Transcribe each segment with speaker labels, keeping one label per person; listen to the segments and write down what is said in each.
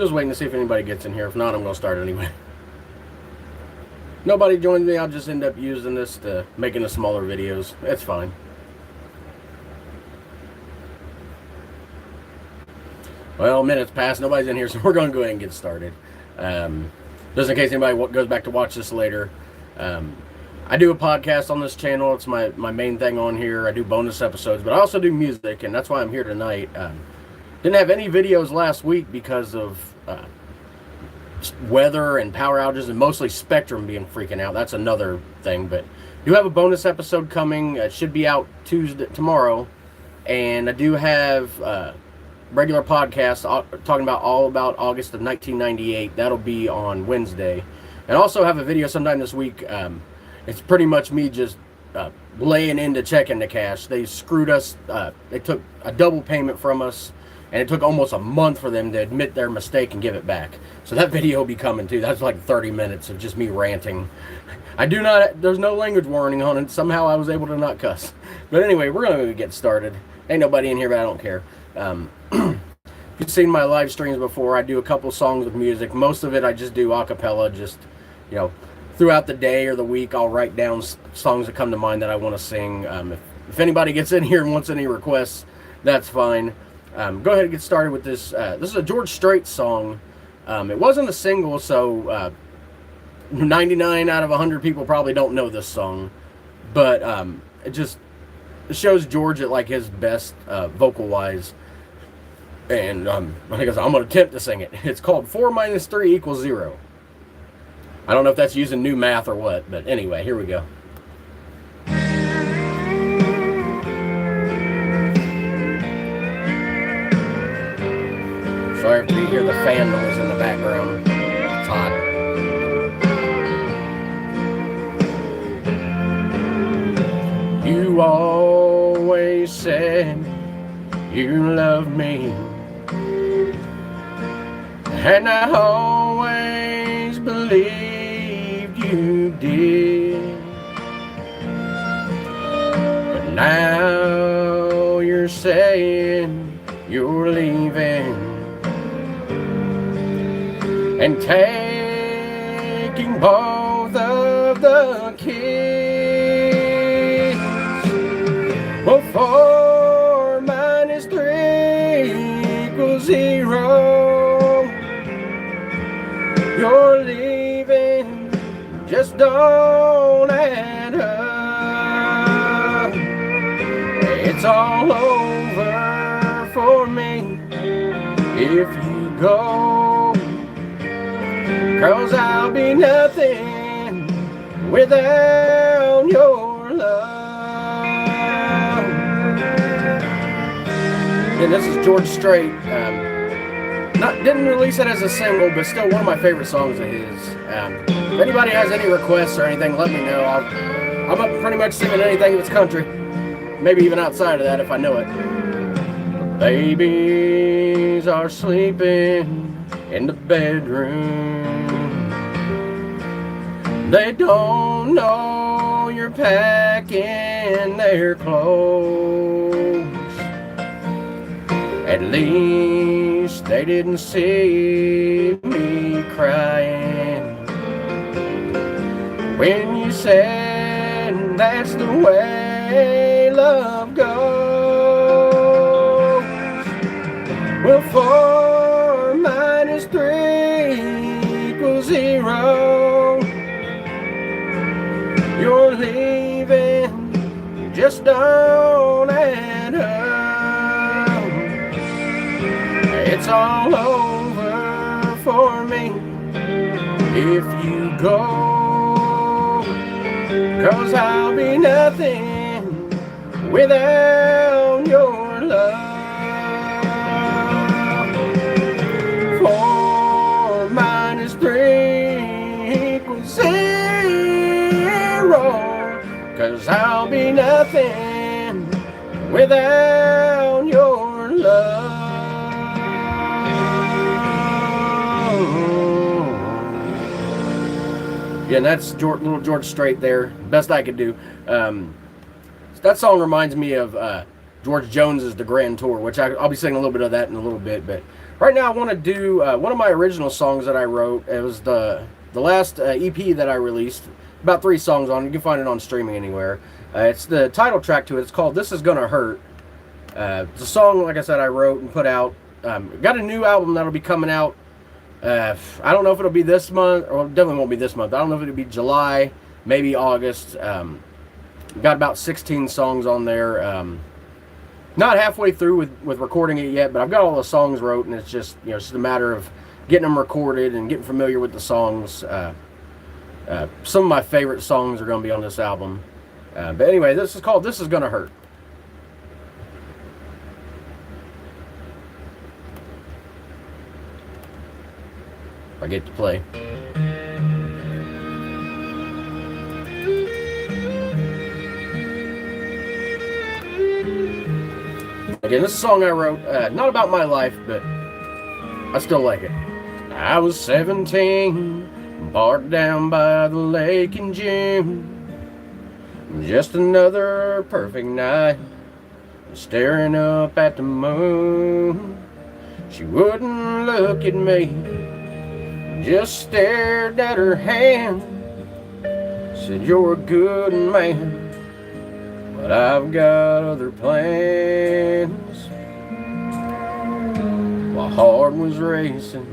Speaker 1: Just waiting to see if anybody gets in here. If not, I'm going to start anyway. Nobody joins me, I'll just end up using this to making the smaller videos. It's fine. Well, minutes passed, nobody's in here, so we're going to go ahead and get started. Just in case anybody goes back to watch this later. I do a podcast on this channel. It's my main thing on here. I do bonus episodes, but I also do music, and that's why I'm here tonight. Didn't have any videos last week because of weather and power outages, and mostly Spectrum being freaking out. That's another thing, but I do have a bonus episode coming. It should be out tomorrow, and I do have regular podcast talking about all about August of 1998. That'll be on Wednesday, and also have a video sometime this week. It's pretty much me just laying into checking the cash. They screwed us. They took a double payment from us, and it took almost a month for them to admit their mistake and give it back. So that video will be coming too. That's like 30 minutes of just me ranting. There's no language warning on it. Somehow I was able to not cuss. But anyway, we're going to get started. Ain't nobody in here, but I don't care. If you've seen my live streams before, I do a couple songs with music. Most of it I just do a cappella, just, you know, throughout the day or the week. I'll write down songs that come to mind that I want to sing. If anybody gets in here and wants any requests, that's fine. Go ahead and get started with this. This is a George Strait song. It wasn't a single, so 99 out of 100 people probably don't know this song. But it shows George at like his best vocal-wise. And I'm going to attempt to sing it. It's called 4 minus 3 equals 0. I don't know if that's using new math or what, but anyway, here we go. Sorry if you hear the fan noise in the background. It's hot. You always said you loved me, and I always believed you did. But now you're saying you're leaving and taking both of the kids. Well, 4 minus 3 equals 0. You're leaving, just don't add up. It's all over for me if you go. 'Cause I'll be nothing without your love. And this is George Strait. Didn't release it as a single, but still one of my favorite songs of his. If anybody has any requests or anything, let me know. I'm up pretty much singing anything that's country. Maybe even outside of that if I know it. Babies are sleeping in the bedroom. They don't know you're packing their clothes. At least they didn't see me crying when you said that's the way love goes. Well, 4 minus 3 equals 0. You're leaving, just don't add up. It's all over for me if you go. 'Cause I'll be nothing without your love. 4 minus 3 equals 0. 'Cause I'll be nothing without your love. Yeah, and that's little George Strait there. Best I could do. That song reminds me of George Jones's The Grand Tour, which I'll be singing a little bit of that in a little bit. But right now I want to do one of my original songs that I wrote. It was the last EP that I released. About 3 songs on it. You can find it on streaming anywhere. It's the title track to it. It's called This Is Gonna Hurt. It's a song, like I said, I wrote and put out. Got a new album that'll be coming out. I don't know if it'll be this month, or definitely won't be this month. I don't know if it'll be July, maybe August. Got about 16 songs on there. Not halfway through with recording it yet, but I've got all the songs wrote, and it's just, it's just a matter of getting them recorded and getting familiar with the songs. Some of my favorite songs are going to be on this album. But anyway, this is called This Is Gonna Hurt. If I get to play. Again, this is a song I wrote, not about my life, but I still like it. I was 17, parked down by the lake in June. Just another perfect night, staring up at the moon. She wouldn't look at me, just stared at her hand. Said, "You're a good man, but I've got other plans." My heart was racing,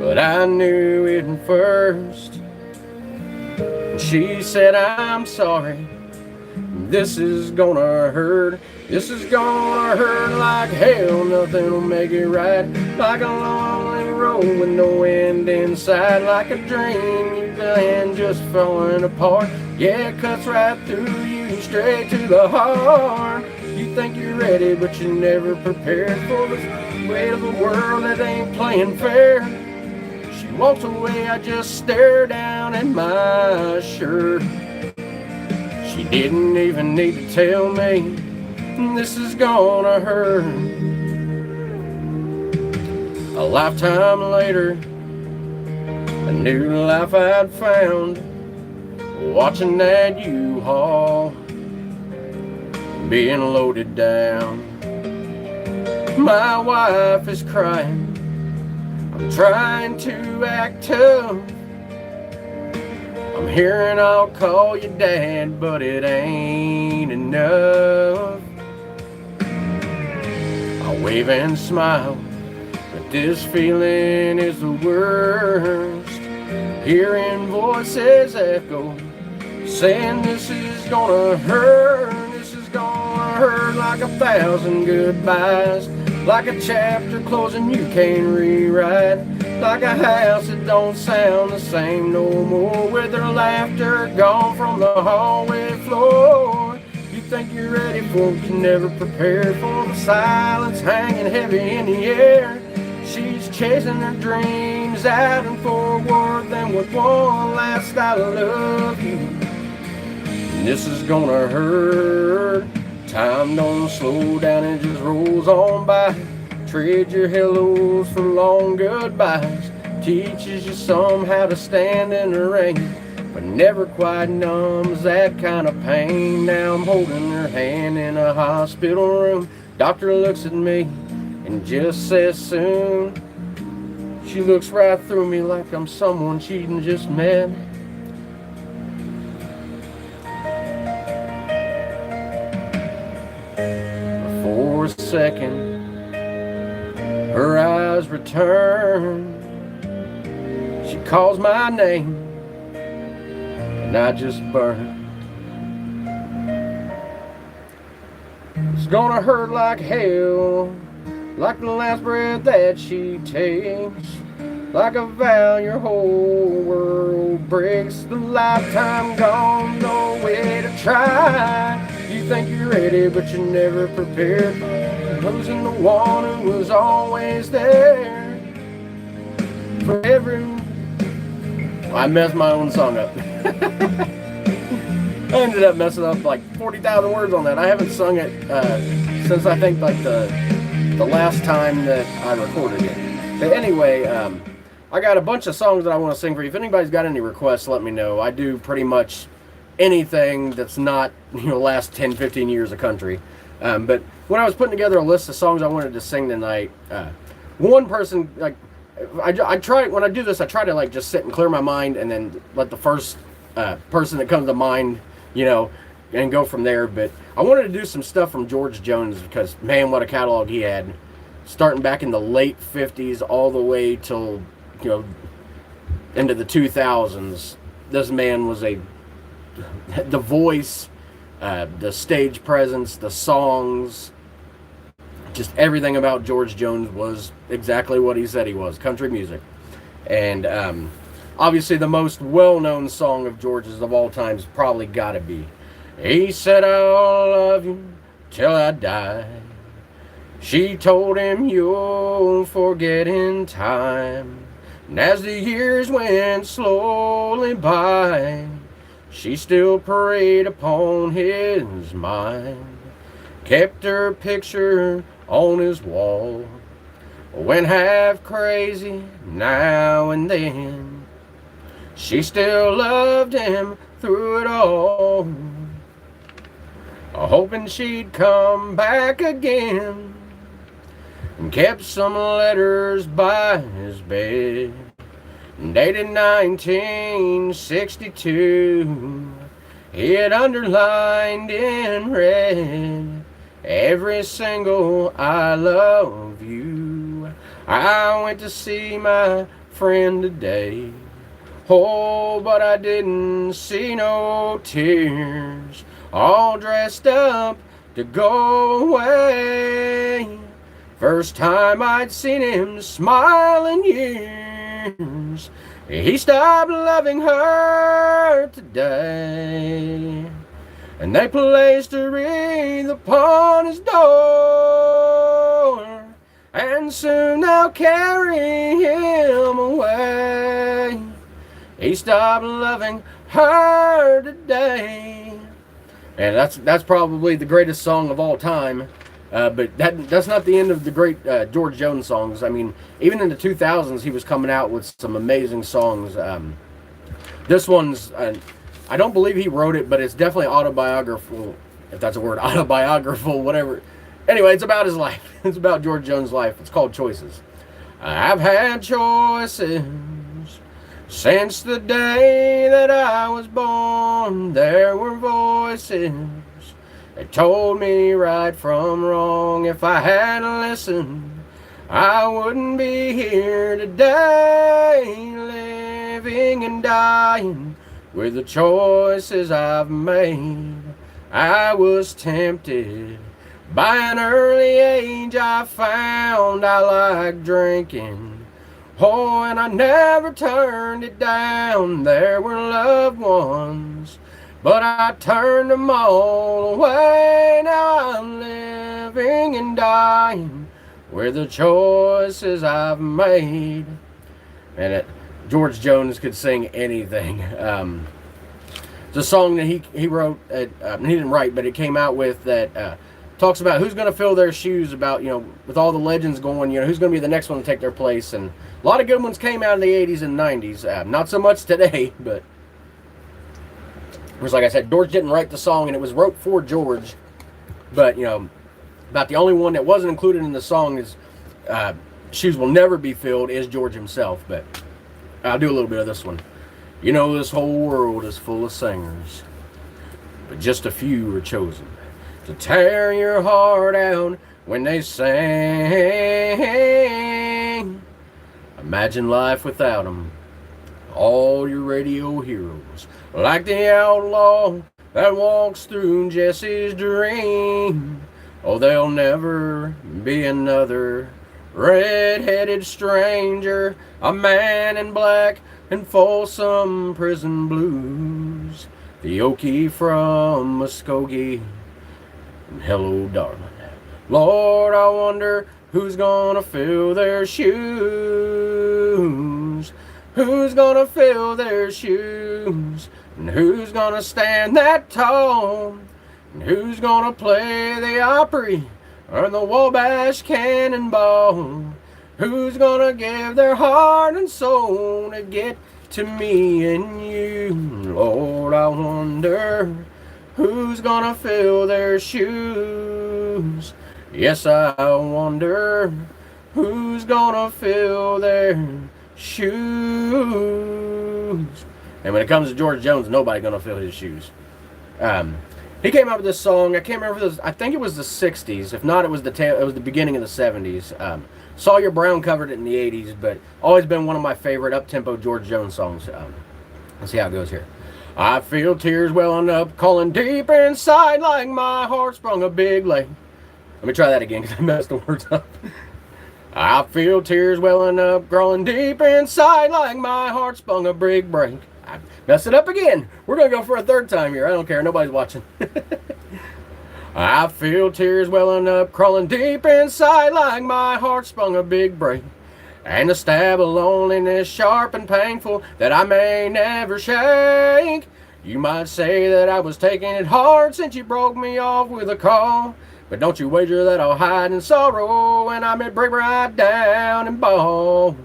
Speaker 1: but I knew it first. And she said, "I'm sorry, this is gonna hurt. This is gonna hurt like hell, nothing will make it right. Like a lonely road with no end in sight. Like a dream you planned just falling apart. Yeah, it cuts right through you, straight to the heart. You think you're ready, but you're never prepared for the weight of a world that ain't playing fair." She walks away, I just stare down at my shirt. She didn't even need to tell me this is gonna hurt. A lifetime later, a new life I'd found, watching that U-Haul being loaded down. My wife is crying, I'm trying to act tough. I'm hearing I'll call you dad, but it ain't enough. I wave and smile, but this feeling is the worst. Hearing voices echo, saying this is gonna hurt. This is gonna hurt like 1,000 goodbyes. Like a chapter closing you can't rewrite. Like a house that don't sound the same no more. With her laughter gone from the hallway floor. You think you're ready for it, you're never prepared for the silence hanging heavy in the air. She's chasing her dreams out and forward, then with one last I love you. And this is gonna hurt. Time don't slow down, it just rolls on by. Trade your hellos for long goodbyes. Teaches you some how to stand in the rain, but never quite numbs that kind of pain. Now I'm holding her hand in a hospital room. Doctor looks at me and just says soon. She looks right through me like I'm someone she'd just met. For a second, her eyes return. She calls my name, and I just burn. It's gonna hurt like hell, like the last breath that she takes. Like a vow your whole world breaks. The lifetime gone, no way to try. You think you're ready, but you're never prepared. Losing the one who was always there for every... I messed my own song up. I ended up messing up like 40,000 words on that. I haven't sung it since I think like the last time that I recorded it. But anyway, I got a bunch of songs that I want to sing for you. If anybody's got any requests, let me know. I do pretty much anything that's not, last 10, 15 years of country. But when I was putting together a list of songs I wanted to sing tonight, one person, like, I try, when I do this, I try to, like, just sit and clear my mind and then let the first person that comes to mind, and go from there. But I wanted to do some stuff from George Jones because, man, what a catalog he had. Starting back in the late 50s all the way till, into the 2000s. This man was the voice, the stage presence, the songs, just everything about George Jones was exactly what he said he was, country music. And obviously the most well-known song of George's of all time is probably gotta be, he said, I'll love you till I die. She told him you'll forget in time. And as the years went slowly by, she still preyed upon his mind. Kept her picture on his wall. Went half crazy now and then. She still loved him through it all. Hoping she'd come back again. And kept some letters by his bed, dated 1962. He had underlined in red every single I love you. I went to see my friend today. Oh, but I didn't see no tears. All dressed up to go away. First time I'd seen him smile in years. He stopped loving her today. And they placed a wreath upon his door. And soon they'll carry him away. He stopped loving her today. And that's probably the greatest song of all time. But that's not the end of the great George Jones songs. I mean, even in the 2000s, he was coming out with some amazing songs. This one's, I don't believe he wrote it, but it's definitely autobiographical, if that's a word, autobiographical, whatever. Anyway, it's about his life. It's about George Jones' life. It's called Choices. I've had choices since the day that I was born. There were voices they told me right from wrong. If I had listened, I wouldn't be here today, living and dying with the choices I've made. I was tempted by an early age. I found I liked drinking. Oh, and I never turned it down. There were loved ones, but I turned them all away. Now I'm living and dying with the choices I've made. And George Jones could sing anything. It's a song that he wrote, he didn't write, but it came out with that talks about who's going to fill their shoes, about, with all the legends going, who's going to be the next one to take their place. And a lot of good ones came out in the 80s and 90s. Not so much today, but it was, like I said, George didn't write the song, and it was wrote for George. But, about the only one that wasn't included in the song is Shoes Will Never Be Filled is George himself. But I'll do a little bit of this one. This whole world is full of singers, but just a few are chosen to tear your heart out when they sing. Imagine life without them. All your radio heroes, like the outlaw that walks through Jesse's dream. Oh, there'll never be another red-headed stranger, a man in black and Folsom Prison Blues, the Okie from Muskogee, and Hello Darling. Lord, I wonder who's gonna fill their shoes. Who's gonna fill their shoes? And who's gonna stand that tall? And who's gonna play the Opry or the Wabash Cannonball? Who's gonna give their heart and soul to get to me and you. Lord, I wonder who's gonna fill their shoes. Yes, I wonder who's gonna fill their shoes. And when it comes to George Jones, nobody gonna fill his shoes. He came out with this song. I can't remember this. I think it was the '60s. If not, it was the beginning of the '70s. Sawyer Brown covered it in the '80s, but always been one of my favorite up-tempo George Jones songs. Let's see how it goes here. I feel tears welling up, calling deep inside like my heart sprung a big lake. Let me try that again because I messed the words up. I feel tears welling up, growing deep inside like my heart sprung a big break. I messed it up again. We're going to go for a third time here. I don't care. Nobody's watching. I feel tears welling up, crawling deep inside like my heart sprung a big break. And a stab of loneliness sharp and painful that I may never shake. You might say that I was taking it hard since you broke me off with a call. But don't you wager that I'll hide in sorrow when I may break right down and bawl.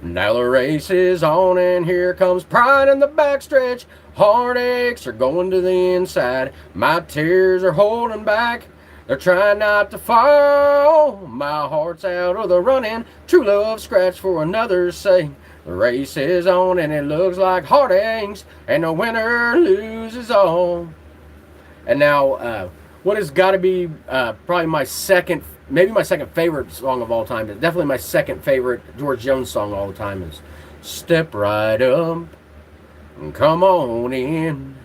Speaker 1: Now the race is on and here comes pride in the backstretch. Heartaches are going to the inside. My tears are holding back. They're trying not to fall. My heart's out of the running. True love scratched for another's sake. The race is on and it looks like heartaches. And the winner loses all. And now, what has got to be probably my second, maybe my second favorite song of all time, but definitely my second favorite George Jones song of all time is Step Right Up and Come On In.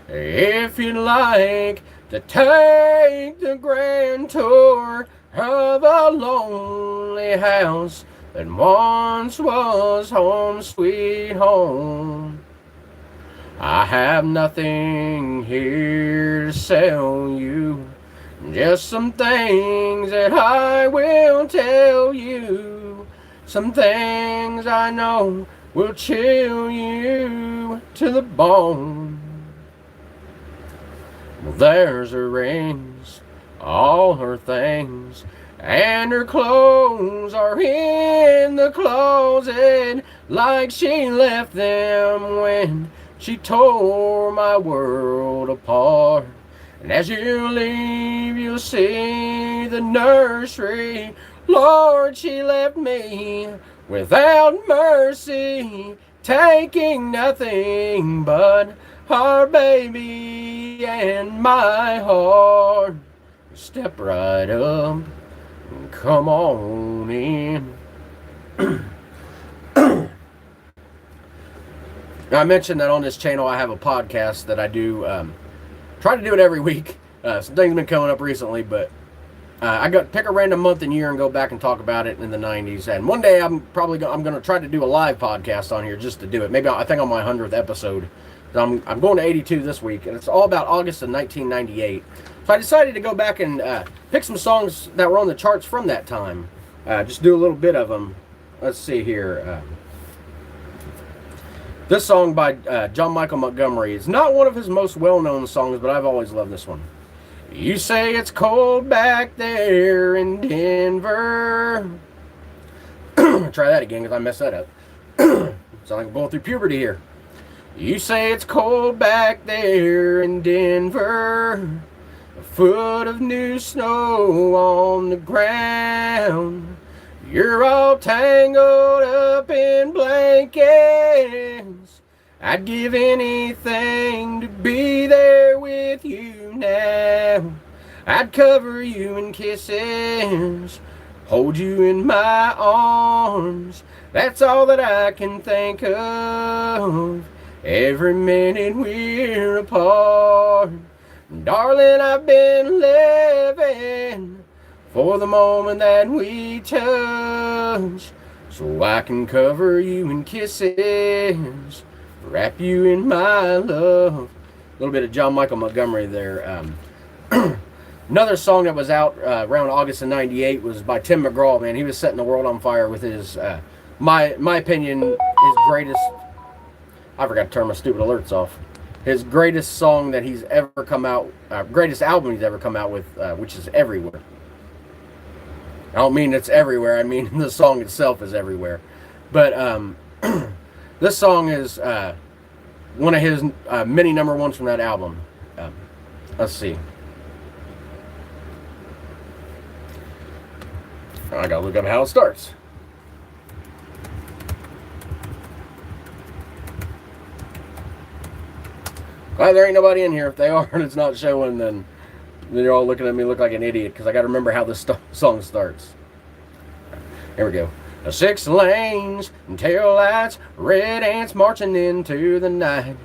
Speaker 1: If you'd like to take the grand tour of a lonely house that once was home sweet home. I have nothing here to sell you, just some things that I will tell you, some things I know will chill you to the bone. Well, there's her rings, all her things, and her clothes are in the closet like she left them when she tore my world apart. And as you leave, you'll see the nursery. Lord, she left me without mercy, taking nothing but our baby and my heart. Step right up and come on in. Now, I mentioned that on this channel I have a podcast that I do. Try to do it every week. Some things have been coming up recently, but I got pick a random month and year and go back and talk about it in the '90s. And one day I'm going to try to do a live podcast on here just to do it. Maybe I think on my 100th episode. I'm going to 82 this week, and it's all about August of 1998. So I decided to go back and pick some songs that were on the charts from that time. Just do a little bit of them. Let's see here. This song by John Michael Montgomery is not one of his most well-known songs, but I've always loved this one. You say it's cold back there in Denver. Try that again because I messed that up. Sound like I'm going through puberty here. You say it's cold back there in Denver. A foot of new snow on the ground. You're all tangled up in blankets. I'd give anything to be there with you now. I'd cover you in kisses, hold you in my arms. That's all that I can think of every minute we're apart. Darling, I've been living for the moment that we touch, so I can cover you in kisses, wrap you in my love. A little bit of John Michael Montgomery there. Another song that was out around August of '98 was by Tim McGraw. Man, he was setting the world on fire with his, my opinion, his greatest. I forgot to turn my stupid alerts off. His greatest song that he's ever come out, greatest album he's ever come out with, which is Everywhere. I don't mean it's everywhere. I mean the song itself is everywhere. But This song is one of his many number ones from that album. Let's see. I gotta look up how it starts. Glad there ain't nobody in here. If they are and it's not showing, then you're all looking at me look like an idiot, because I gotta remember how this song starts. Here we go. 6 lanes and tail lights, red ants marching into the night.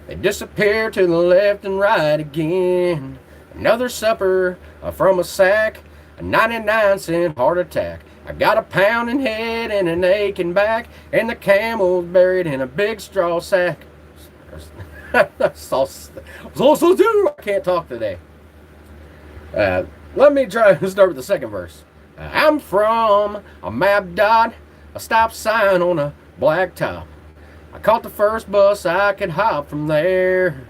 Speaker 1: They disappear to the left and right again. Another supper from a sack, a 99-cent heart attack. I got a pounding head and an aching back, and the camel's buried in a big straw sack. I can't talk today. Let me try to start with the second verse. I'm from a map dot, a stop sign on a black top. I caught the first bus I could hop from there.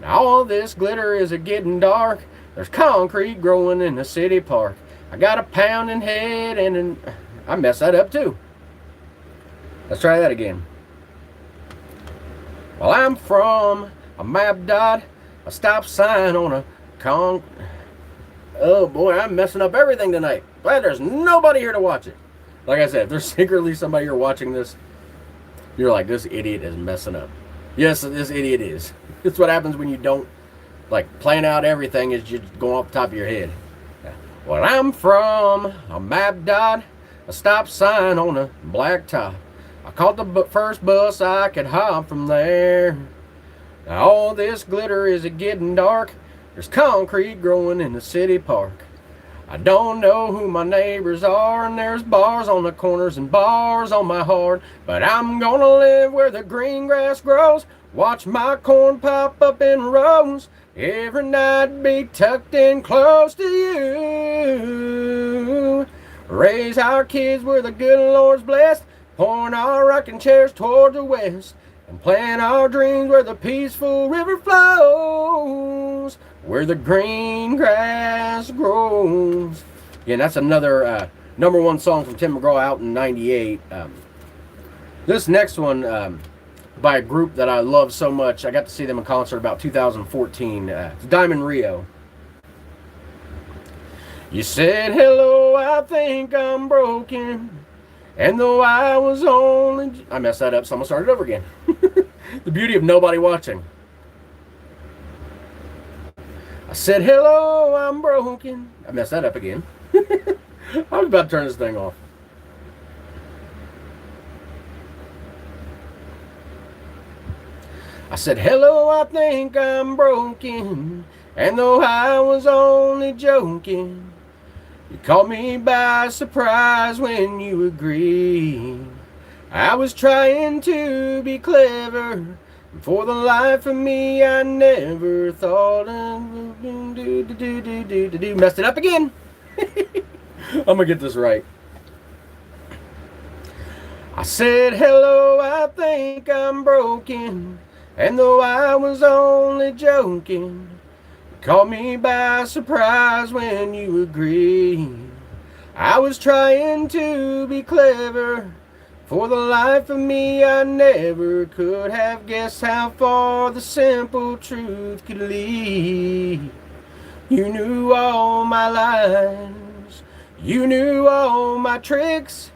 Speaker 1: Now all this glitter is getting dark. There's concrete growing in the city park. I got a pounding head and I messed that up too. Let's try that again. Well, I'm from a map dot, a stop sign on a Oh boy, I'm messing up everything tonight. Glad there's nobody here to watch it. Like I said, if there's secretly somebody here watching this, you're like, this idiot is messing up. Yes, this idiot is. It's what happens when you don't, like, plan out everything is just going off the top of your head. Well, I'm from a map dot, a stop sign on a black top. I caught the first bus I could hop from there. Now all this glitter is getting dark. There's concrete growing in the city park. I don't know who my neighbors are, and there's bars on the corners and bars on my heart. But I'm gonna live where the green grass grows, watch my corn pop up in rows. Every night be tucked in close to you. Raise our kids where the good Lord's blessed, point our rocking chairs toward the west, and plant our dreams where the peaceful river flows, where the green grass grows. Yeah, and that's another number one song from Tim McGraw out in '98. This next one by a group that I love so much. I got to see them in concert about 2014. It's Diamond Rio. You said, hello, I think I'm broken. And though I was only... I messed that up, so I'm going to start it over again. The beauty of nobody watching. I said, hello, I'm broken. I messed that up again. I was about to turn this thing off. I said, hello, I think I'm broken. And though I was only joking, you caught me by surprise when you agreed. I was trying to be clever, and for the life of me, I never thought of messed it up again. I'm gonna get this right. I said, hello, I think I'm broken, and though I was only joking, caught me by surprise when you agreed. I was trying to be clever. For the life of me, I never could have guessed how far the simple truth could lead. You knew all my lies. You knew all my tricks.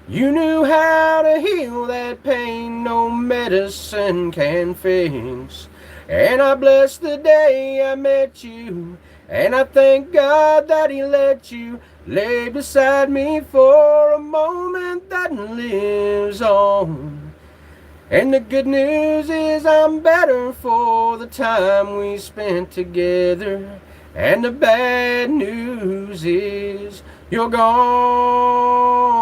Speaker 1: You knew how to heal that pain no medicine can fix. And I bless the day I met you, and I thank God that He let you lay beside me for a moment that lives on. And the good news is I'm better for the time we spent together. And the bad news is you're gone.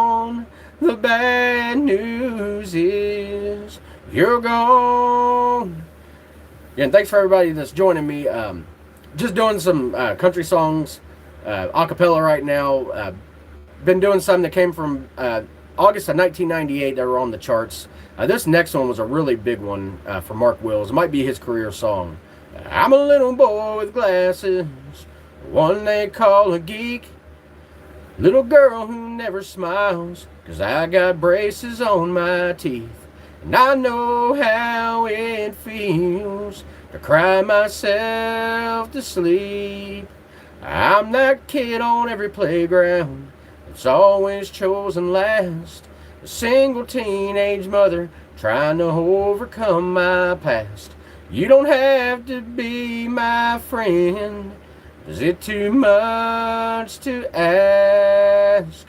Speaker 1: The bad news is you're gone. Yeah, and thanks for everybody that's joining me. Just doing some country songs, a cappella right now. Been doing some that came from August of 1998 that were on the charts. This next one was a really big one for Mark Wills. It might be his career song. I'm a little boy with glasses, one they call a geek. Little girl who never smiles, 'cause I got braces on my teeth. And I know how it feels to cry myself to sleep. I'm that kid on every playground that's always chosen last. A single teenage mother trying to overcome my past. You don't have to be my friend. Is it too much to ask?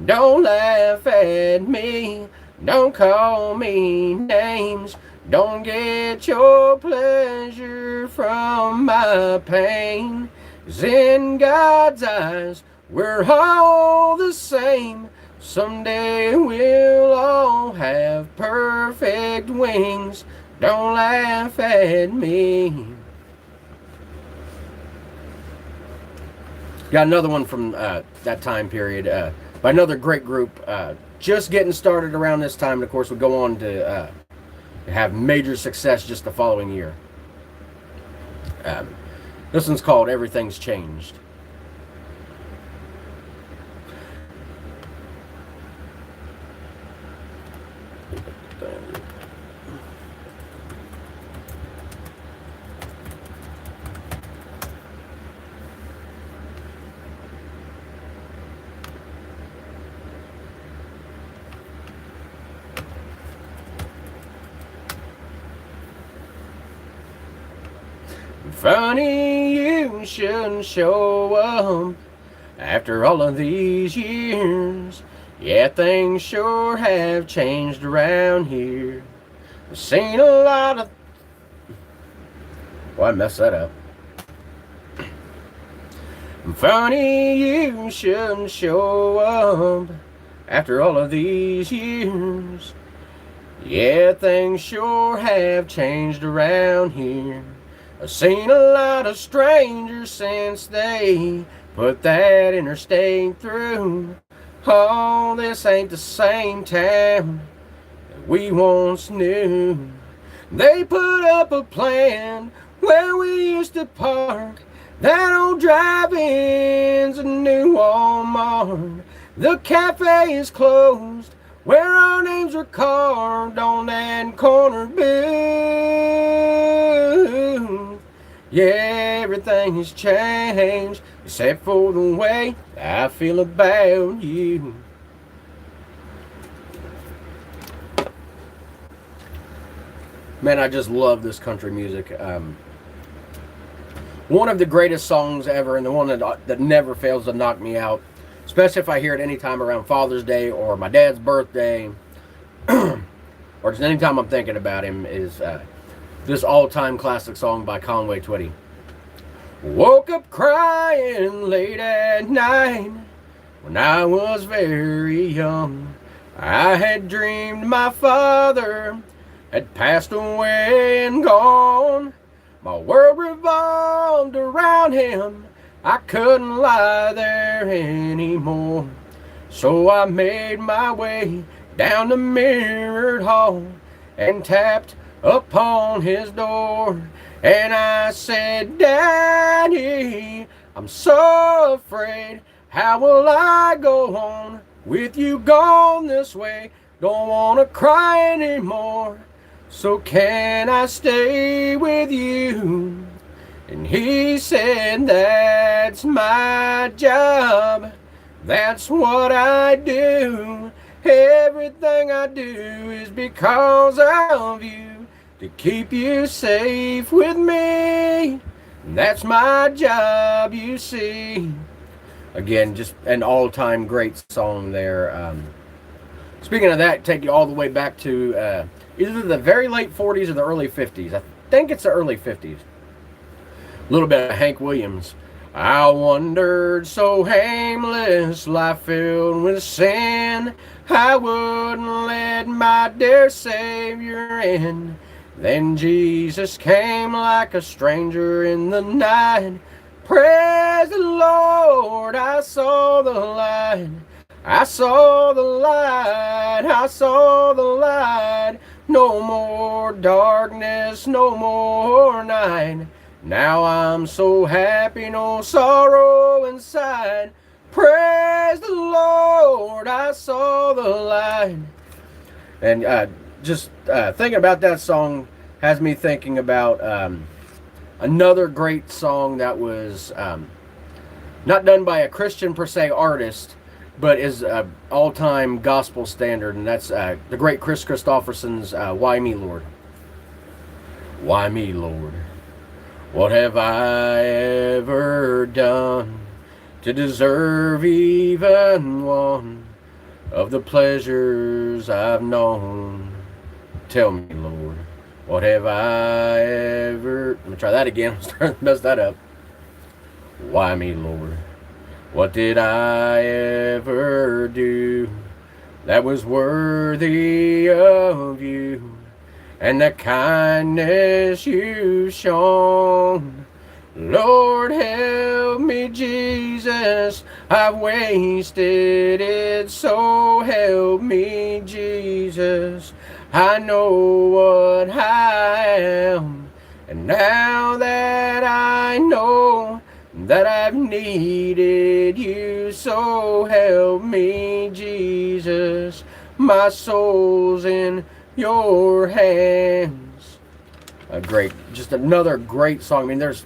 Speaker 1: Don't laugh at me. Don't call me names. Don't get your pleasure from my pain. 'Cause in God's eyes, we're all the same. Someday we'll all have perfect wings. Don't laugh at me. Got another one from that time period by another great group. Just getting started around this time, and of course would go on to have major success just the following year. This one's called Everything's Changed. Funny you shouldn't show up after all of these years. Yeah, things sure have changed around here. I've seen a lot of... Well, I messed that up. Funny you shouldn't show up after all of these years. Yeah, things sure have changed around here. I've seen a lot of strangers since they put that interstate through. Oh, this ain't the same town that we once knew. They put up a plan where we used to park. That old drive-in's a new Walmart. The cafe is closed where our names were carved on that corner booth. Yeah, everything has changed except for the way I feel about you. Man, I just love this country music. One of the greatest songs ever, and the one that never fails to knock me out, especially if I hear it anytime around Father's Day or my dad's birthday, or just anytime I'm thinking about him, is this all-time classic song by Conway Twitty. Woke up crying late at night when I was very young. I had dreamed my father had passed away and gone. My world revolved around him. I couldn't lie there anymore. So I made my way down the mirrored hall and tapped upon his door. And I said, Daddy, I'm so afraid. How will I go on with you gone this way? Don't want to cry anymore. So can I stay with you? And he said, that's my job. That's what I do. Everything I do is because of you, to keep you safe with me. That's my job, you see. Again, just an all-time great song there. Speaking of that, take you all the way back to either the very late 40s or the early 50s. I think it's the early 50s. A little bit of Hank Williams. I wandered so aimless, life filled with sin. I wouldn't let my dear Savior in. Then Jesus came like a stranger in the night. Praise the Lord, I saw the light. I saw the light, I saw the light. No more darkness, no more night. Now I'm so happy, no sorrow inside. Praise the Lord, I saw the light. And just thinking about that song has me thinking about another great song that was not done by a Christian per se artist, but is an all-time gospel standard, and that's the great Chris Christopherson's "Why Me, Lord." Why me, Lord? What have I ever done to deserve even one of the pleasures I've known? Tell me, Lord, what have I ever... Let me try that again. I'm starting to mess that up. Why me, Lord? What did I ever do that was worthy of you and the kindness you've shown? Lord, help me, Jesus, I've wasted it, so help me, Jesus. I know what I am, and now that I know that I've needed you, so help me, Jesus. My soul's in your hands. Just another great song. I mean, there's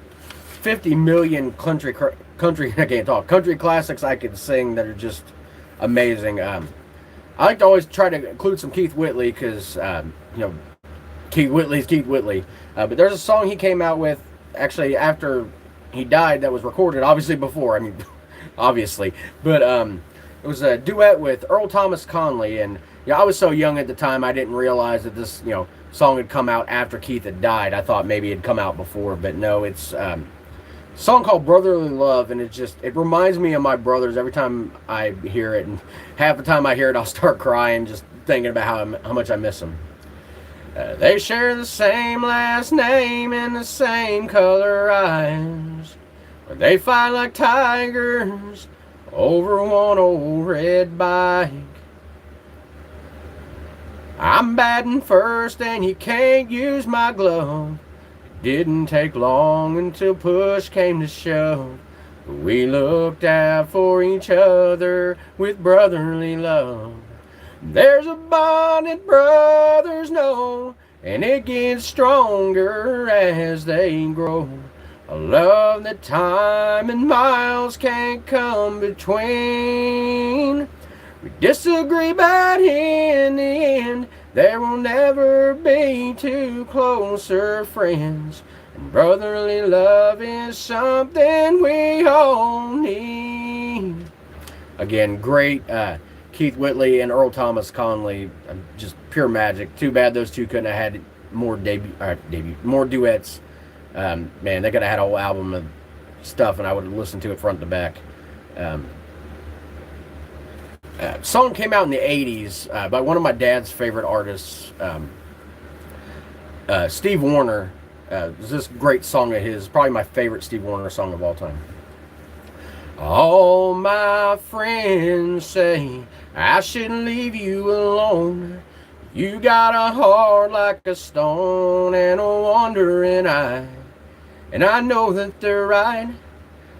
Speaker 1: 50 million country I can't talk, country classics I could sing that are just amazing. I like to always try to include some Keith Whitley because Keith Whitley's Keith Whitley. But there's a song he came out with actually after he died that was recorded, obviously before. I mean, obviously, but it was a duet with Earl Thomas Conley, and I was so young at the time I didn't realize that this song had come out after Keith had died. I thought maybe it had come out before, but no, it's a song called Brotherly Love, and it reminds me of my brothers every time I hear it, and half the time I hear it I'll start crying just thinking about how much I miss them. They share the same last name and the same color eyes, but they fight like tigers over one old red bike. I'm batting first and you can't use my glove. It didn't take long until push came to shove. We looked out for each other with brotherly love. There's a bond that brothers know, and it gets stronger as they grow. A love that time and miles can't come between. We disagree, but in the end, there will never be two closer friends. And brotherly love is something we all need. Again, great Keith Whitley and Earl Thomas Conley, just pure magic. Too bad those two couldn't have had more more duets. Man, they could have had a whole album of stuff, and I would have listened to it front to back. Song came out in the 80s by one of my dad's favorite artists, Steve Wariner. This great song of his, probably my favorite Steve Wariner song of all time. All my friends say I shouldn't leave you alone. You got a heart like a stone and a wandering eye, and I know that they're right.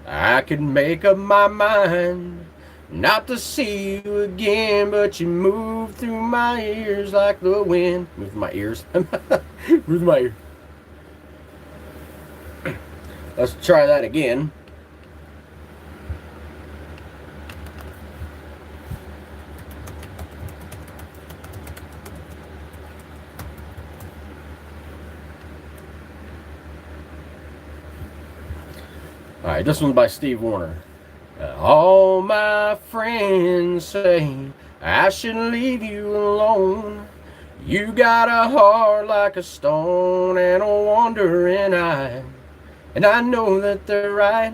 Speaker 1: I could make up my mind not to see you again, but you move through my ears like the wind. Move through my ears. Move through my ears. Let's try that again. Alright, this one's by Steve Wariner. All my friends say I shouldn't leave you alone. You got a heart like a stone and a wandering eye, and I know that they're right.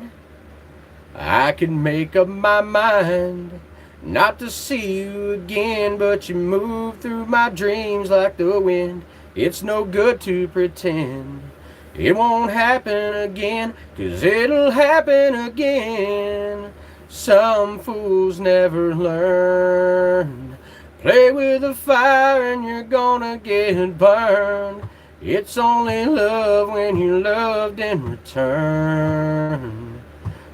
Speaker 1: I can make up my mind not to see you again, but you move through my dreams like the wind. It's no good to pretend it won't happen again, 'cause it'll happen again. Some fools never learn. Play with the fire and you're gonna get burned. It's only love when you're loved in return.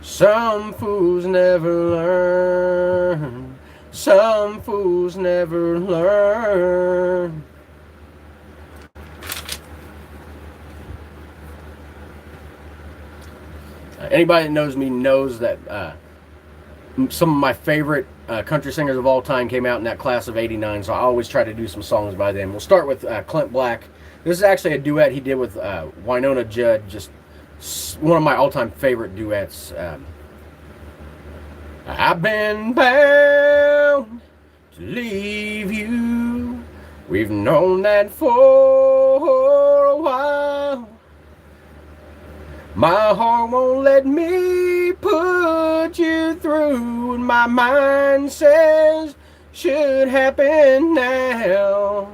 Speaker 1: Some fools never learn. Some fools never learn. Anybody that knows me knows that some of my favorite country singers of all time came out in that class of '89, so I always try to do some songs by them. We'll start with Clint Black. This is actually a duet he did with Wynonna Judd, just one of my all-time favorite duets. I've been bound to leave you. We've known that for a while. My heart won't let me put you through, and my mind says should happen now.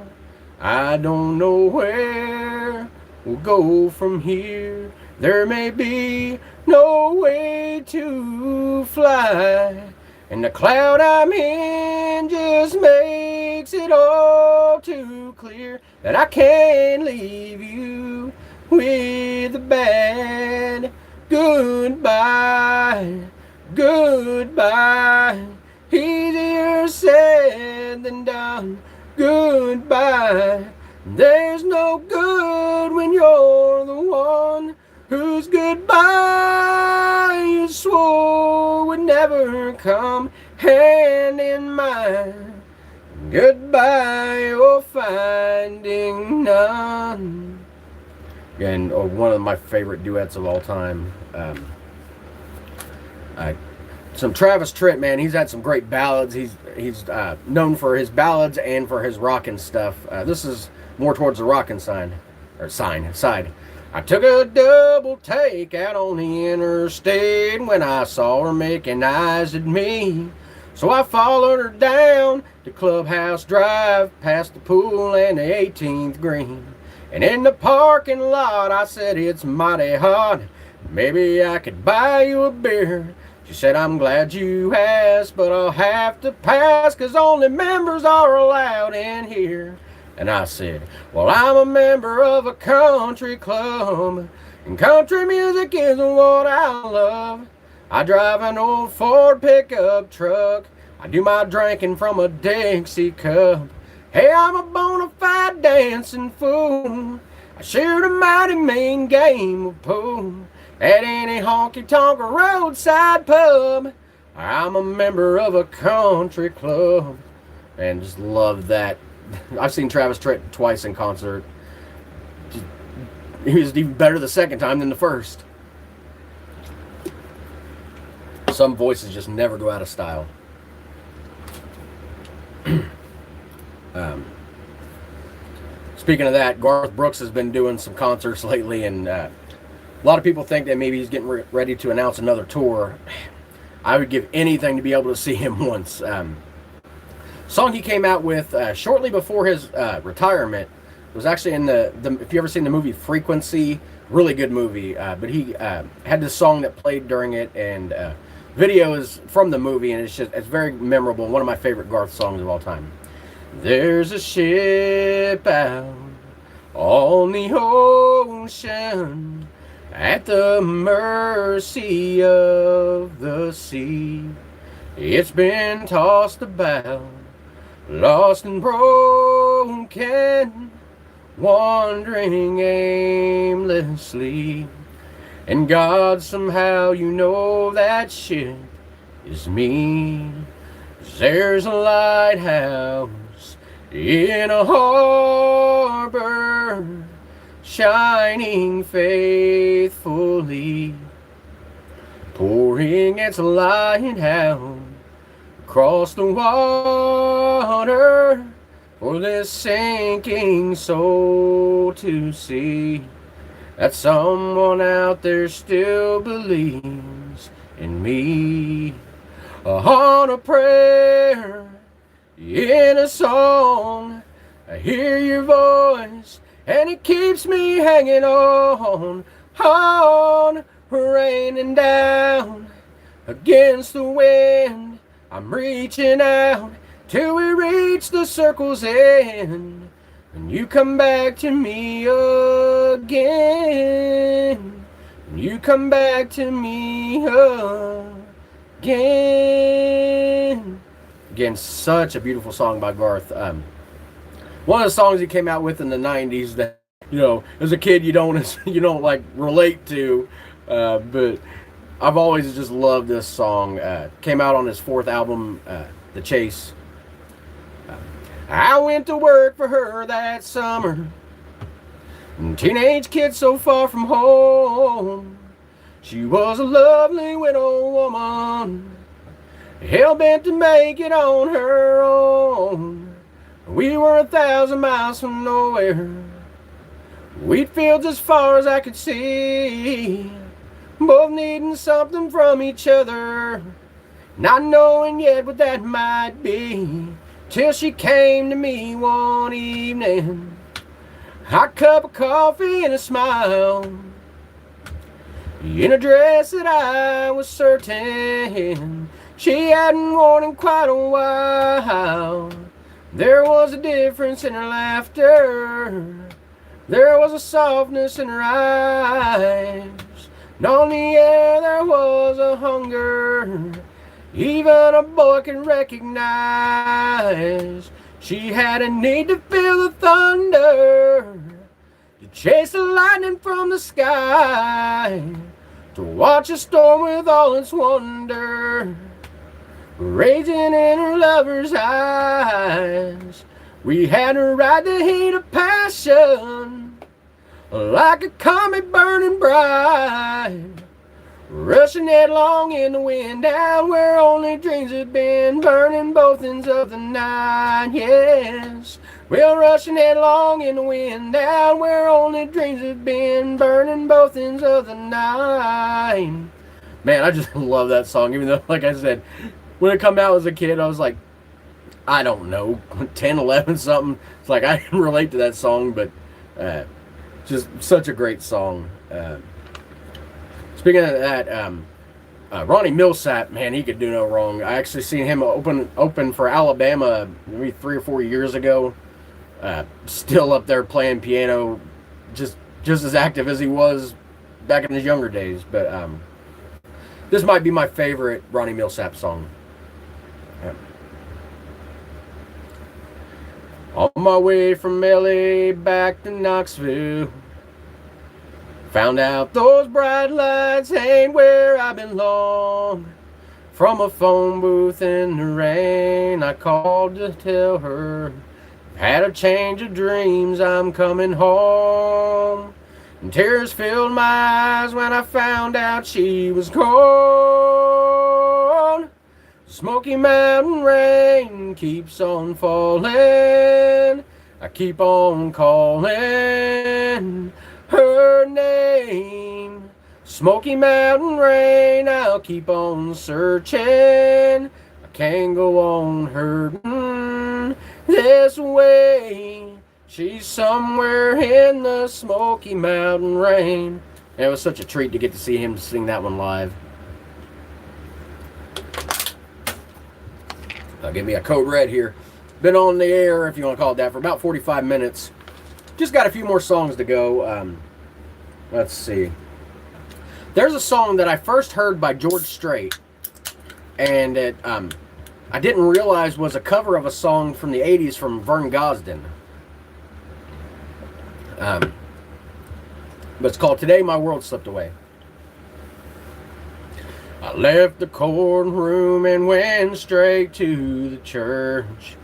Speaker 1: I don't know where we'll go from here. There may be no way to fly, and the cloud I'm in just makes it all too clear that I can't leave you with a bad goodbye. Goodbye, easier said than done. Goodbye, there's no good when you're the one whose goodbye you swore would never come hand in mine. Goodbye, you're finding none. And one of my favorite duets of all time. Some Travis Tritt, man, he's had some great ballads. He's known for his ballads and for his rockin' stuff. This is more towards the rockin' side. I took a double take out on the interstate when I saw her making eyes at me. So I followed her down to Clubhouse Drive, past the pool and the 18th green. And in the parking lot I said, it's mighty hot, maybe I could buy you a beer. She said, I'm glad you asked, but I'll have to pass, 'cause only members are allowed in here. And I said, well, I'm a member of a country club, and country music is what I love. I drive an old Ford pickup truck. I do my drinking from a Dixie cup. Hey, I'm a bona fide dancing fool. I shoot a mighty mean game of pool at any honky-tonk roadside pub. I'm a member of a country club. And just love that. I've seen Travis Tritt twice in concert. He was even better the second time than the first. Some voices just never go out of style. Speaking of that, Garth Brooks has been doing some concerts lately, and a lot of people think that maybe he's getting ready to announce another tour. I would give anything to be able to see him once. Song he came out with shortly before his retirement was actually in the if you ever seen the movie Frequency, really good movie, but he had this song that played during it, and video is from the movie, and it's very memorable, one of my favorite Garth songs of all time. There's a ship out on the ocean at the mercy of the sea. It's been tossed about, lost and broken, wandering aimlessly. And God, somehow you know that ship is me. There's a lighthouse in a harbor, shining faithfully, pouring its light out across the water for this sinking soul to see that someone out there still believes in me. On a prayer, in a song, I hear your voice, and it keeps me hanging on, raining down against the wind. I'm reaching out till we reach the circle's end, and you come back to me again, and you come back to me again. Again, such a beautiful song by Garth. One of the songs he came out with in the 90s that, as a kid you don't like relate to, but I've always just loved this song. Came out on his fourth album, The Chase. I went to work for her that summer. Teenage kid so far from home. She was a lovely widow woman, hell-bent to make it on her own. We were 1,000 miles from nowhere, wheat fields as far as I could see, both needing something from each other, not knowing yet what that might be, till she came to me one evening, hot cup of coffee and a smile, in a dress that I was certain she hadn't worn in quite a while. There was a difference in her laughter, there was a softness in her eyes, and on the air there was a hunger even a boy can recognize. She had a need to feel the thunder, to chase the lightning from the sky, to watch a storm with all its wonder raging in her lover's eyes. We had to ride the heat of passion like a comet burning bright, rushing headlong in the wind down where only dreams had been, burning both ends of the night. Yes, well, rushing headlong in the wind down where only dreams had been, burning both ends of the night. Man, I just love that song, even though, like I said, when it came out as a kid, I was like, I don't know, 10, 11, something. It's like I can relate to that song, but just such a great song. Speaking of that, Ronnie Millsap, man, he could do no wrong. I actually seen him open for Alabama maybe 3 or 4 years ago. Still up there playing piano, just as active as he was back in his younger days. But this might be my favorite Ronnie Millsap song. On my way from LA back to Knoxville, found out those bright lights ain't where I belong. From a phone booth in the rain, I called to tell her, had a change of dreams, I'm coming home. And tears filled my eyes when I found out she was gone. Smoky Mountain rain keeps on falling, I keep on calling her name. Smoky Mountain rain, I'll keep on searching, I can't go on hurting this way. She's somewhere in the Smoky Mountain rain. And it was such a treat to get to see him sing that one live. Give me a code red here. Been on the air, if you want to call it that, for about 45 minutes. Just got a few more songs to go. Let's see. There's a song that I first heard by George Strait, and it I didn't realize was a cover of a song from the 80s from Vern Gosdin. But it's called Today My World Slipped Away. I left the courtroom and went straight to the church.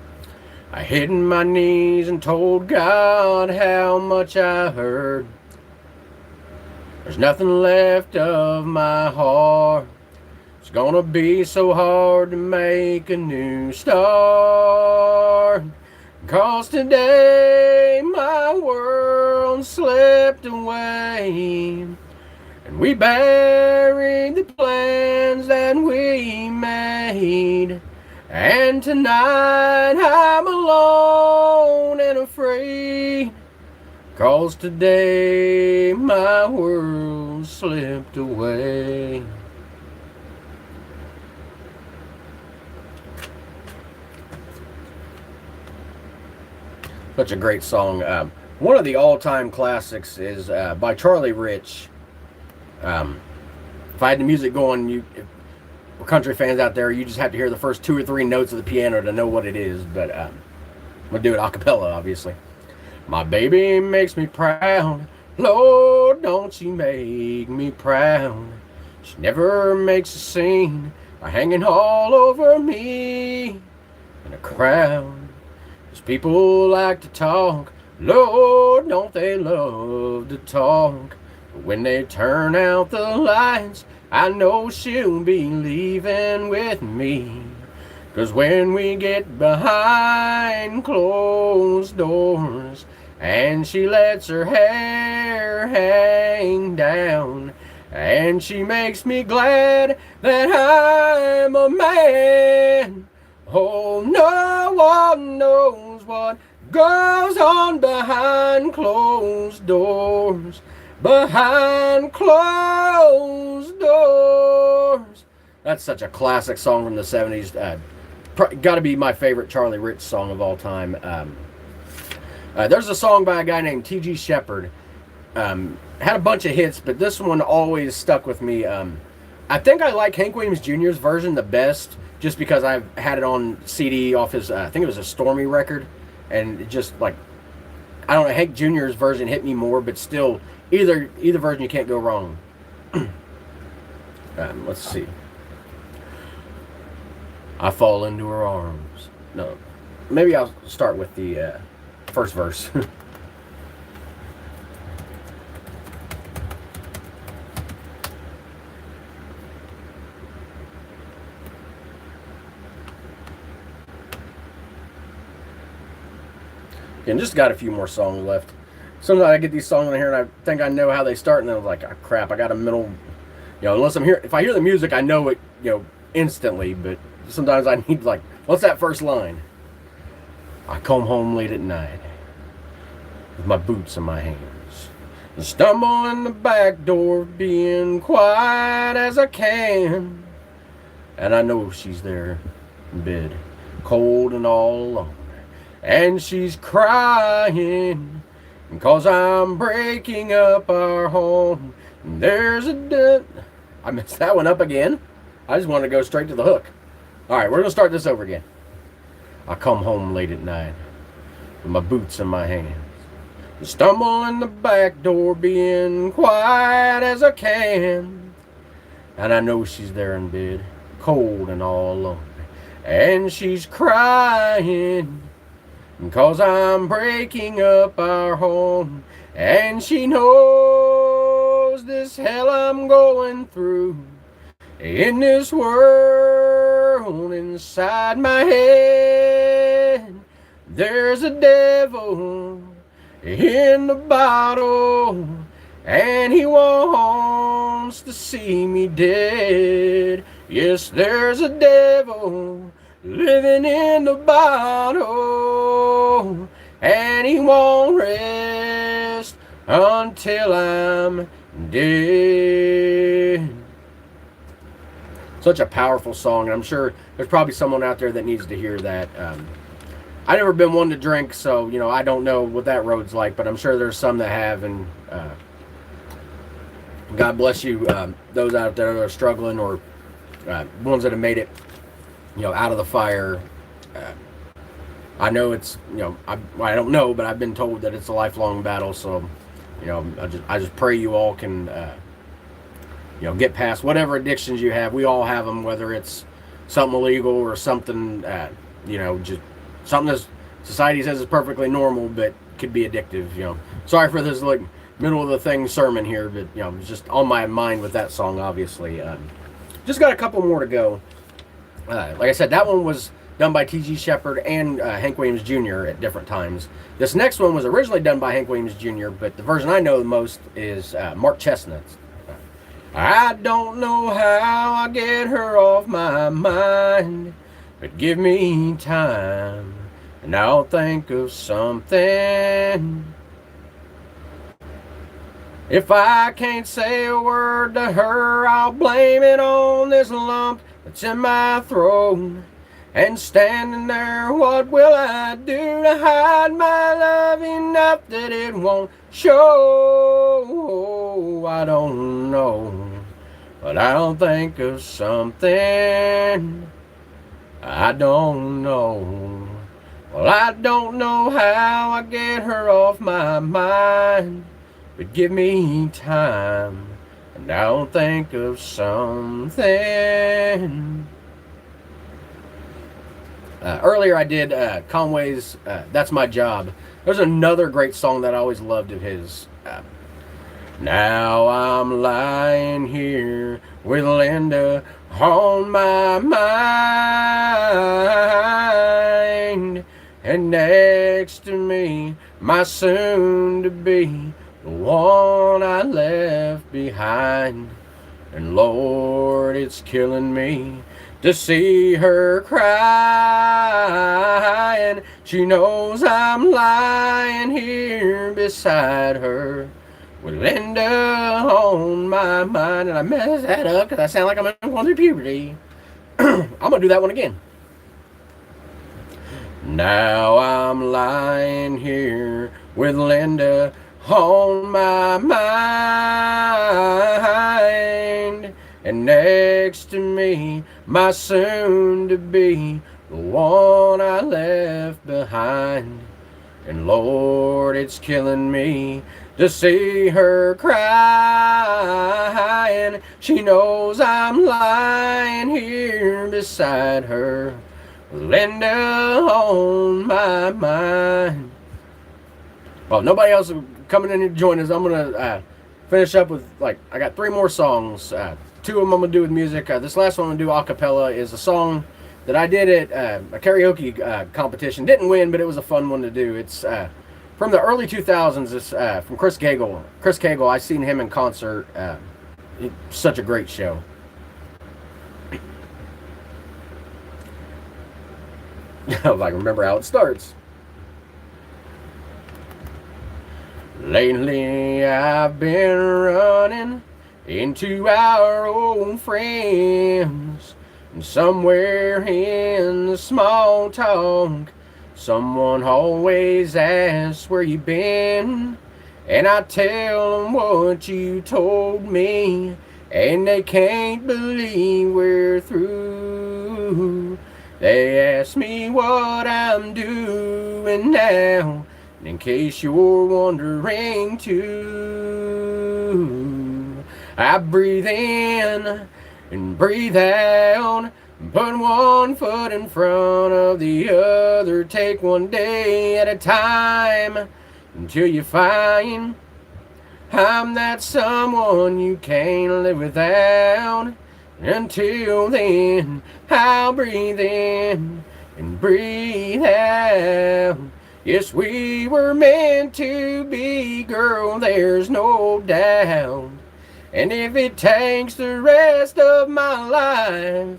Speaker 1: I hid on my knees and told God how much I heard. There's nothing left of my heart. It's gonna be so hard to make a new start. 'Cause today my world slipped away, and we buried the plans that we made. And tonight I'm alone and afraid, 'cause today my world slipped away. Such a great song. One of the all-time classics is by Charlie Rich. If I had the music going, if country fans out there, you just have to hear the first 2 or 3 notes of the piano to know what it is. But I'm gonna do it a cappella, obviously. My baby makes me proud, Lord, don't she make me proud. She never makes a scene by hanging all over me in a crowd. 'Cause people like to talk, Lord, don't they love to talk. But when they turn out the lights, I know she'll be leaving with me. 'Cause when we get behind closed doors and she lets her hair hang down, and she makes me glad that I'm a man. Oh, no one knows what goes on behind closed doors. Behind closed doors. That's such a classic song from the 70s. Got to be my favorite Charlie Rich song of all time. There's a song by a guy named T.G. Shepherd. Had a bunch of hits, but this one always stuck with me. I think I like Hank Williams Jr.'s version the best, just because I've had it on CD off his, I think it was a Stormy record, and it just like, I don't know, Hank Jr.'s version hit me more, but still, either version you can't go wrong. Let's see. I fall into her arms. No, maybe I'll start with the first verse. And just got a few more songs left. Sometimes I get these songs in here and I think I know how they start, and then I'm like, oh, crap, I got a middle. Unless if I hear the music, I know it, instantly. But sometimes I need like, what's that first line? I come home late at night with my boots in my hands and stumble in the back door, being quiet as I can, and I know she's there in bed, cold and all alone. And she's crying, 'cause I'm breaking up our home. And there's I messed that one up again. I just wanted to go straight to the hook. Alright, we're going to start this over again. I come home late at night with my boots in my hands and stumble in the back door, being quiet as I can. And I know she's there in bed, cold and all alone. And she's crying, 'cause I'm breaking up our home. And she knows this hell I'm going through in this world. Inside my head there's a devil in the bottle, and he wants to see me dead. Yes, there's a devil living in the bottle, and he won't rest until I'm dead. Such a powerful song, and I'm sure there's probably someone out there that needs to hear that. I've never been one to drink, so I don't know what that road's like, but I'm sure there's some that have, and God bless you, those out there that are struggling, or ones that have made it out of the fire. I know it's, I don't know, but I've been told that it's a lifelong battle. So, I just pray you all can, get past whatever addictions you have. We all have them, whether it's something illegal or something, just something that society says is perfectly normal, but could be addictive. Sorry for this middle of the thing sermon here, but it's just on my mind with that song. Obviously, just got a couple more to go. Like I said, that one was done by T.G. Shepherd and Hank Williams Jr. at different times. This next one was originally done by Hank Williams Jr., but the version I know the most is Mark Chestnut's. I don't know how I get her off my mind, but give me time and I'll think of something. If I can't say a word to her, I'll blame it on this lump that's in my throat. And standing there, what will I do to hide my love enough that it won't show? I don't know, but I'll think of something. I don't know. Well, I don't know how I get her off my mind, but give me time Now think of something. Earlier I did Conway's That's My Job. There's another great song that I always loved of his. Now I'm lying here with Linda on my mind, and next to me, my soon-to-be, the one I left behind. And Lord, it's killing me to see her crying. She knows I'm lying here beside her with Linda on my mind. And I messed that up because I sound like I'm going through puberty. I'm going to do that one again. Now I'm lying here with Linda on my mind, and next to me, my soon-to-be, the one I left behind. And Lord, it's killing me to see her crying. She knows I'm lying here beside her, Linda on my mind. Well, nobody else is coming in to join us. I'm going to finish up with, I got 3 more songs. 2 of them I'm going to do with music. This last one I'm going to do a cappella is a song that I did at a karaoke competition. Didn't win, but it was a fun one to do. It's from the early 2000s. It's from Chris Cagle. Chris Cagle, I seen him in concert. Such a great show. Remember how it starts. Lately I've been running into our old friends, and somewhere in the small talk, someone always asks where you been, and I tell them what you told me, and they can't believe we're through. They ask me what I'm doing now, in case you're wondering too. I breathe in and breathe out, put one foot in front of the other, take one day at a time, until you find I'm that someone you can't live without. Until then, I'll breathe in and breathe out. Yes, we were meant to be, girl, there's no doubt. And if it takes the rest of my life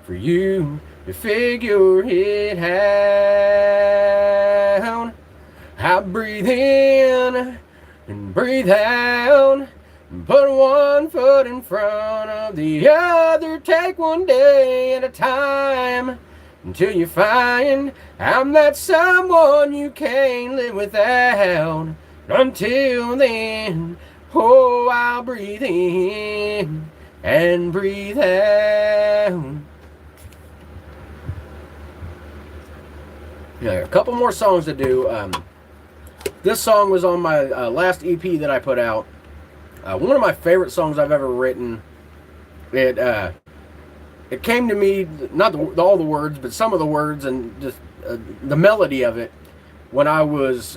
Speaker 1: for you to figure it out, I breathe in and breathe out, put one foot in front of the other, take one day at a time, until you find I'm that someone you can't live without. Until then, oh, I'll breathe in and breathe out. Yeah, a couple more songs to do. This song was on my last EP that I put out. One of my favorite songs I've ever written. It came to me, not all the words, but some of the words and just the melody of it when I was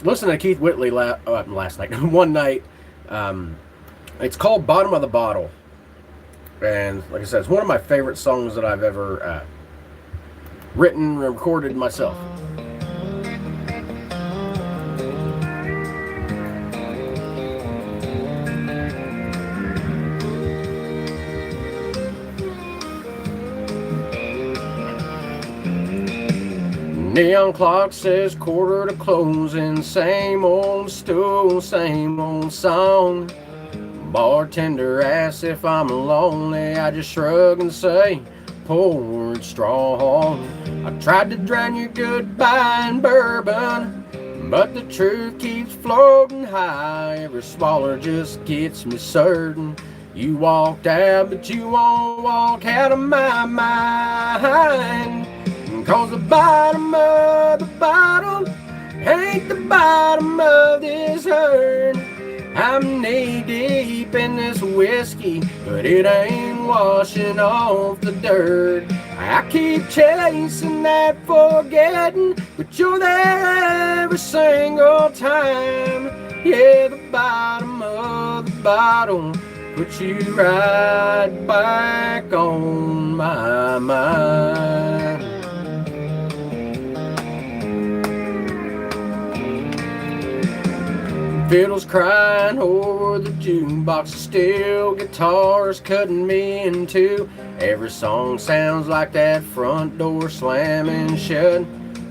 Speaker 1: listening to Keith Whitley last night, one night. It's called Bottom of the Bottle. And like I said, it's one of my favorite songs that I've ever written and recorded myself. Neon clock says quarter to closing, same old stool, same old song. Bartender asks if I'm lonely, I just shrug and say, pour it strong. I tried to drown your goodbye in bourbon, but the truth keeps floating high. Every swallow just gets me certain. You walked out, but you won't walk out of my mind. 'Cause the bottom of the bottle ain't the bottom of this hurt. I'm knee deep in this whiskey, but it ain't washing off the dirt. I keep chasing that forgetting, but you're there every single time. Yeah, the bottom of the bottle puts you right back on my mind. Fiddles crying over the jukebox, steel guitars cutting me in two. Every song sounds like that front door slamming shut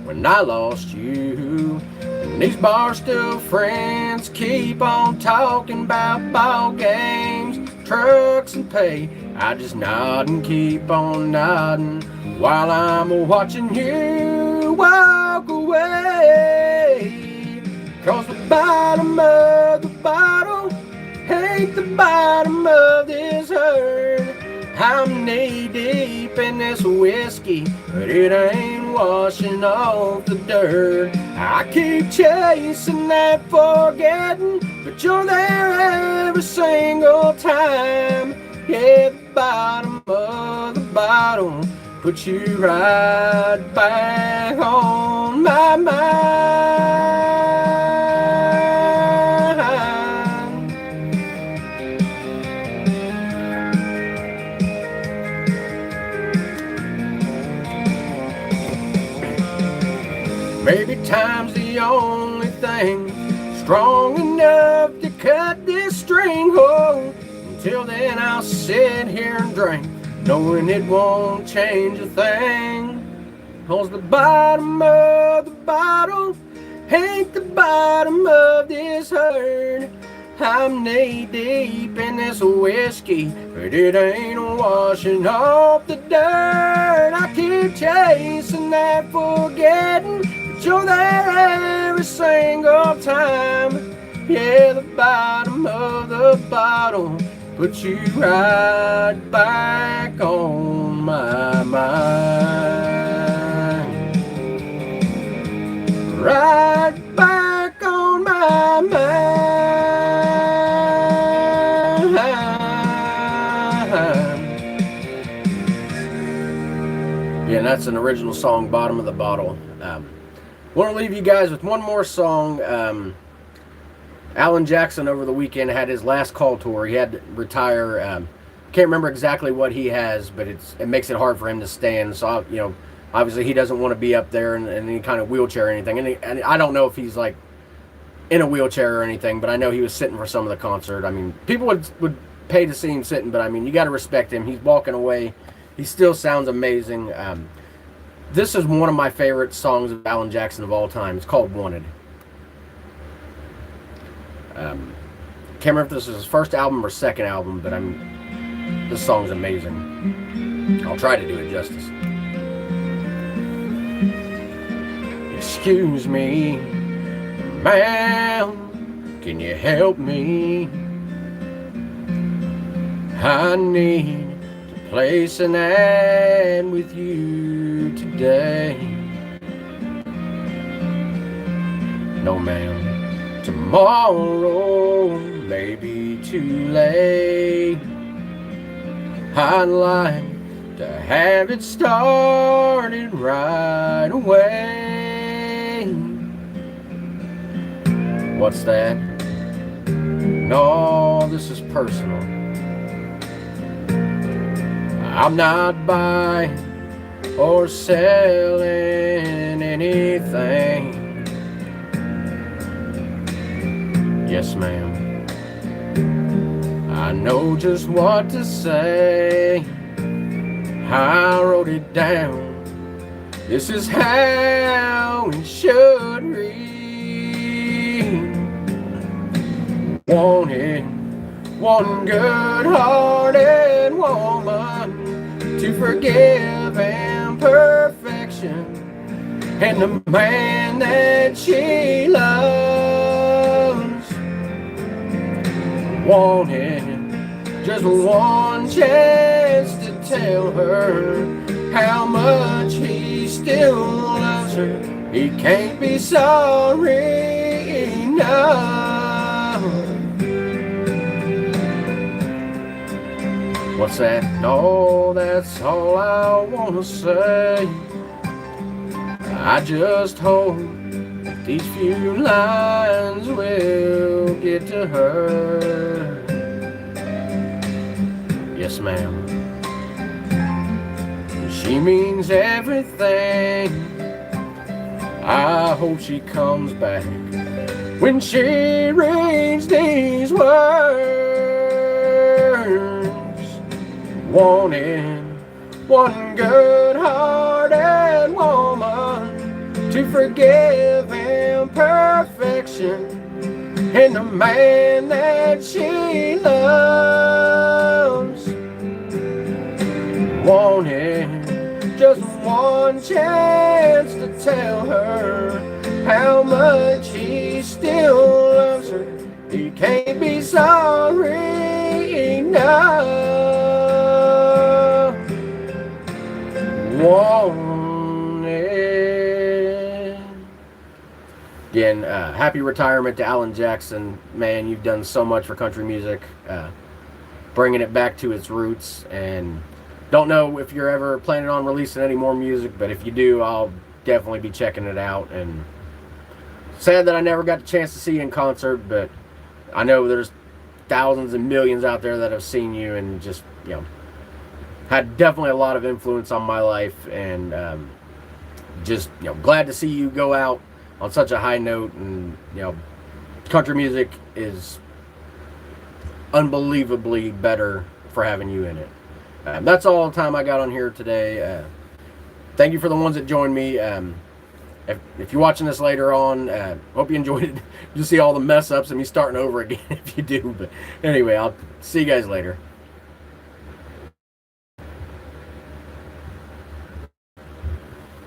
Speaker 1: when I lost you. And these barstool friends keep on talking about ball games, trucks and pay. I just nod and keep on nodding while I'm watching you walk away. 'Cause the bottom of the bottle ain't the bottom of this hurt. I'm knee deep in this whiskey, but it ain't washing off the dirt. I keep chasing that forgetting, but you're there every single time. Yeah, the bottom of the bottle puts you right back on my mind. Maybe time's the only thing strong enough to cut this string. Oh, until then I'll sit here and drink, knowing it won't change a thing. 'Cause the bottom of the bottle ain't the bottom of this hurt. I'm knee deep in this whiskey, but it ain't washing off the dirt. I keep chasing that forgetting, but you're there every single time. Yeah, the bottom of the bottle puts you right back on my mind. Right back on my mind. Yeah, and that's an original song, Bottom of the Bottle. Want to leave you guys with one more song. Alan Jackson over the weekend had his last call tour. He had to retire. Can't remember exactly what he has, but it makes it hard for him to stand. So, obviously he doesn't want to be up there in any kind of wheelchair or anything. And I don't know if he's like in a wheelchair or anything, but I know he was sitting for some of the concert. I mean, people would pay to see him sitting, but I mean, you got to respect him. He's walking away. He still sounds amazing. This is one of my favorite songs of Alan Jackson of all time. It's called Wanted. Can't remember if this is his first album or second album, but this song's amazing. I'll try to do it justice. Excuse me, ma'am, can you help me? I need to place an ad with you today. No, ma'am. Tomorrow may be too late. I'd like to have it started right away. What's that? No, this is personal. I'm not buying or selling anything. Yes, ma'am. I know just what to say. I wrote it down. This is how it should read. Wanted one good-hearted woman to forgive imperfection, and the man that she loves. Wanted just one chance to tell her how much he still loves her. He can't be sorry enough. What's that? No, that's all I wanna say. I just hope these few lines will get to her. Yes, ma'am. She means everything. I hope she comes back when she reads these words. Wanting one good-hearted woman to forgive imperfection in the man that she loves. Wanting just one chance to tell her how much he still loves her. He can't be sorry enough. Wanted. Again, happy retirement to Alan Jackson. Man, you've done so much for country music, bringing it back to its roots. And don't know if you're ever planning on releasing any more music, but if you do, I'll definitely be checking it out. And sad that I never got the chance to see you in concert, but I know there's thousands and millions out there that have seen you and just, had definitely a lot of influence on my life. And just, glad to see you go out on such a high note. And, country music is unbelievably better for having you in it. That's all the time I got on here today. Thank you for the ones that joined me. If you're watching this later on, hope you enjoyed it. You'll see all the mess ups and me starting over again if you do. But anyway, I'll see you guys later.